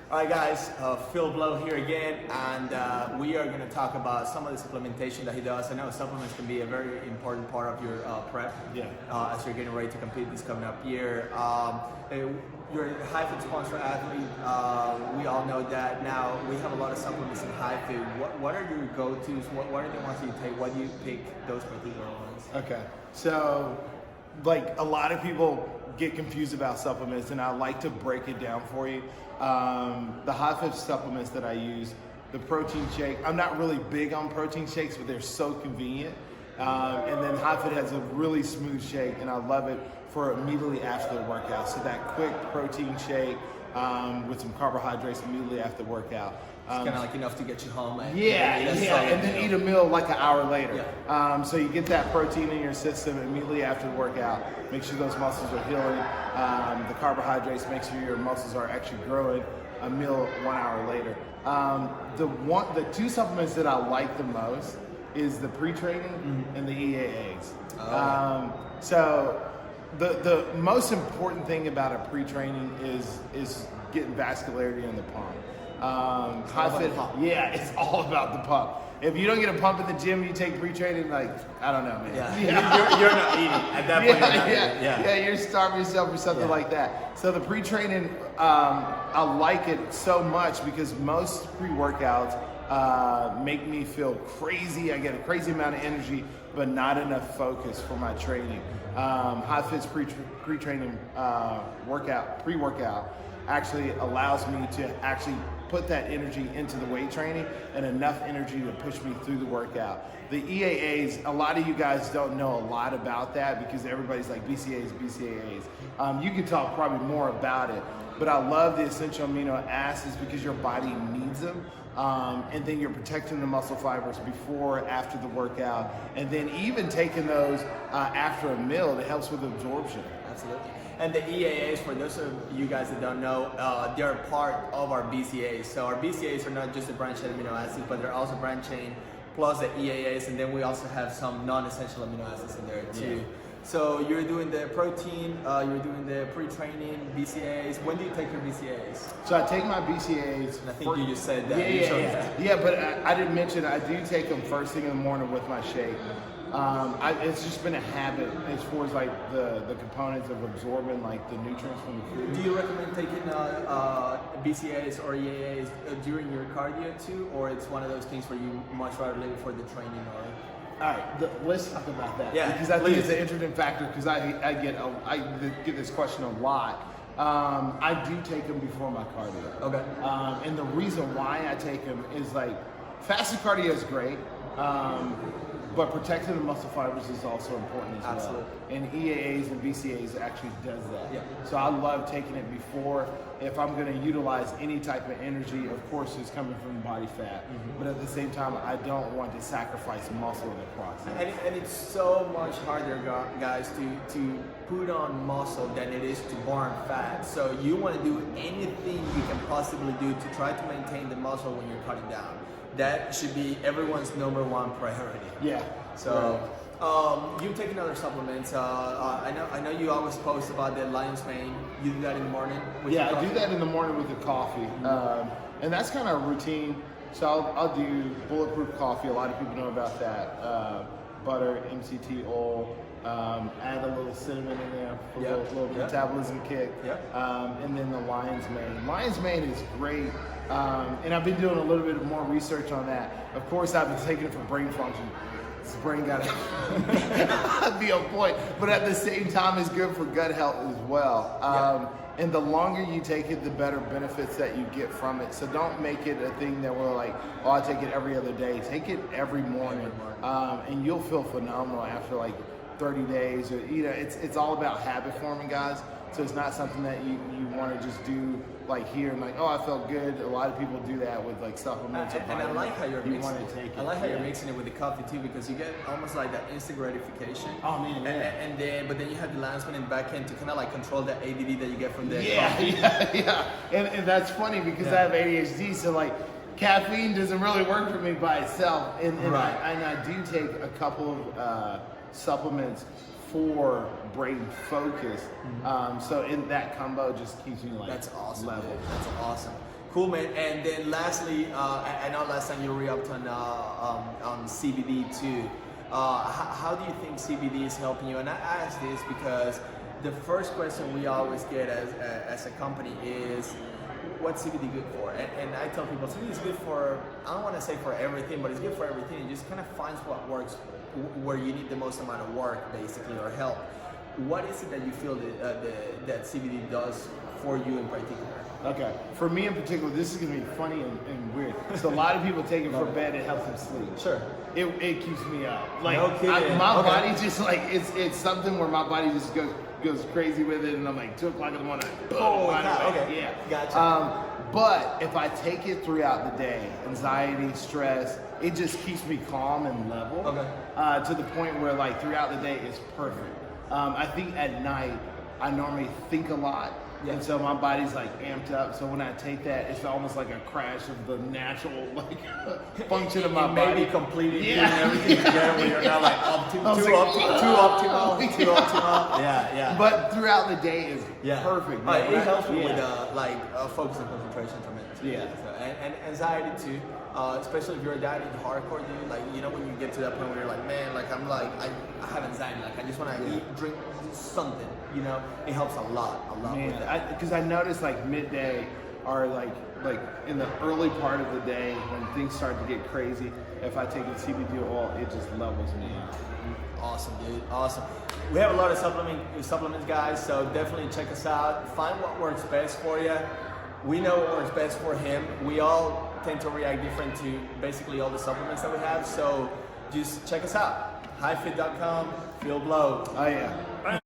All right, guys, Phil Blow here again, and we are going to talk about some of the supplementation that he does. I know supplements can be a very important part of your prep as you're getting ready to compete this coming up year. You're a high-fit sponsor athlete. We all know that now. We have a lot of supplements in high-fit. What are your go-tos? What are the ones that you take? Why do you pick those particular ones? Okay, so like a lot of people get confused about supplements, and I like to break it down for you. The high-fit supplements that I use, the protein shake, I'm not really big on protein shakes, but they're so convenient. And then high-fit has a really smooth shake, and I love it for immediately after the workout. So that quick protein shake with some carbohydrates immediately after the workout. It's kind of like enough to get you home. And then eat a meal like an hour later. Yeah. So you get that protein in your system immediately after the workout. Make sure those muscles are healing. The carbohydrates make sure your muscles are actually growing a meal 1 hour later. The two supplements that I like the most is the pre-training and the EAAs. So the most important thing about a pre-training is getting vascularity in the pump. High-fit, it's all about the pump. If you don't get a pump in the gym, you take pre-training, like, I don't know, man. You're not eating at that point. You're starving yourself or something like that. So the pre-training, I like it so much because most pre-workouts make me feel crazy. I get a crazy amount of energy, but not enough focus for my training. High-fit's pre-training pre-workout actually allows me to actually put that energy into the weight training and enough energy to push me through the workout. The EAAs, a lot of you guys don't know a lot about that because everybody's like BCAAs. You can talk probably more about it, but I love the essential amino acids because your body needs them. And then you're protecting the muscle fibers before, after the workout, and then even taking those after a meal, it helps with absorption. Absolutely. And the EAAs, for those of you guys that don't know, they're part of our BCAAs. So our BCAAs are not just the branched chain amino acids, but they're also branched chain plus the EAAs, and then we also have some non-essential amino acids in there too. Yeah. So you're doing the protein, you're doing the pre-training BCAAs. When do you take your BCAAs? So I take my BCAAs. And I think you just said that. Yeah, but I didn't mention, I do take them first thing in the morning with my shake. It's just been a habit as far as like the components of absorbing like the nutrients from the food. Do you recommend taking BCAAs or EAAs during your cardio too, or it's one of those things where you much rather leave it for the training? Or all right, let's talk about that. Yeah, because I think it's an interesting factor because I get this question a lot. I do take them before my cardio. Okay. And the reason why I take them is like fasted cardio is great. But protecting the muscle fibers is also important as well. Absolutely. And EAAs and BCAAs actually does that. Yeah. So I love taking it before. If I'm going to utilize any type of energy, of course it's coming from body fat. But at the same time, I don't want to sacrifice muscle in the process. And it's so much harder, guys, to put on muscle than it is to burn fat. So you want to do anything you can possibly do to try to maintain the muscle when you're cutting down. That should be everyone's number one priority. Yeah. So you take other supplements. I know you always post about the lion's mane. You do that in the morning with your coffee? I do that in the morning with the coffee. And that's kind of a routine. So I'll do bulletproof coffee. A lot of people know about that. Butter, MCT oil. Add a little cinnamon in there for a little metabolism kick. And then the lion's mane. Lion's mane is great. And I've been doing a little bit more research on that. Of course, I've been taking it for brain function. This brain got to be on point. But at the same time, it's good for gut health as well. And the longer you take it, the better benefits that you get from it. So don't make it a thing that we're like, oh, I take it every other day. Take it every morning. And you'll feel phenomenal after like 30 days. Or, it's all about habit forming, guys. So it's not something that you want to just do like here and like, oh, I felt good. A lot of people do that with like supplements. And I like how you're mixing it. I like how you're mixing it with the coffee too, because you get almost like that instant gratification. Oh man, but then you have the lion's mane in the back end to kind of like control that ADD that you get from the coffee. And that's funny because I have ADHD, so like caffeine doesn't really work for me by itself. And I do take a couple of supplements for brain focus. So in that combo just keeps me like that's awesome. level. Dude. That's awesome. Cool, man. And then lastly, I know last time you re-upped on CBD too. How do you think CBD is helping you? And I ask this because the first question we always get as a company is, what's CBD good for? And I tell people CBD is good for, I don't want to say for everything, but it's good for everything. It just kind of finds what works where you need the most amount of work, basically, or help. What is it that you feel that CBD does for you in particular? Okay, for me in particular, this is gonna be funny and weird. So a lot of people take it for bed, it helps them sleep. Sure. It keeps me up. Like no kidding. My body just like, it's something where my body just goes crazy with it, and I'm like 2 o'clock in the morning. Oh, okay. Yeah. Gotcha. But if I take it throughout the day, anxiety, stress, it just keeps me calm and level. Okay. To the point where like throughout the day it's perfect. I think at night I normally think a lot. Yeah. And so my body's like amped up. So when I take that, it's almost like a crash of the natural like function of my body. Maybe completely doing everything together when you're not like too optimal. Yeah. But throughout the day is perfect. Man. It helps me with focus and concentration tremendously. Yeah. So, and anxiety too. Especially if you're a dieting hardcore dude, like when you get to that point where you're like, man, like I have anxiety, like I just want to eat, drink, do something. It helps a lot Man, with that. because I noticed like midday or like in the early part of the day when things start to get crazy, if I take a CBD oil, it just levels me out. Awesome, dude. Awesome. We have a lot of supplements, guys. So definitely check us out. Find what works best for you. We know what works best for him. We all tend to react different to basically all the supplements that we have. So just check us out. HighFit.com. Feel blow. Oh yeah.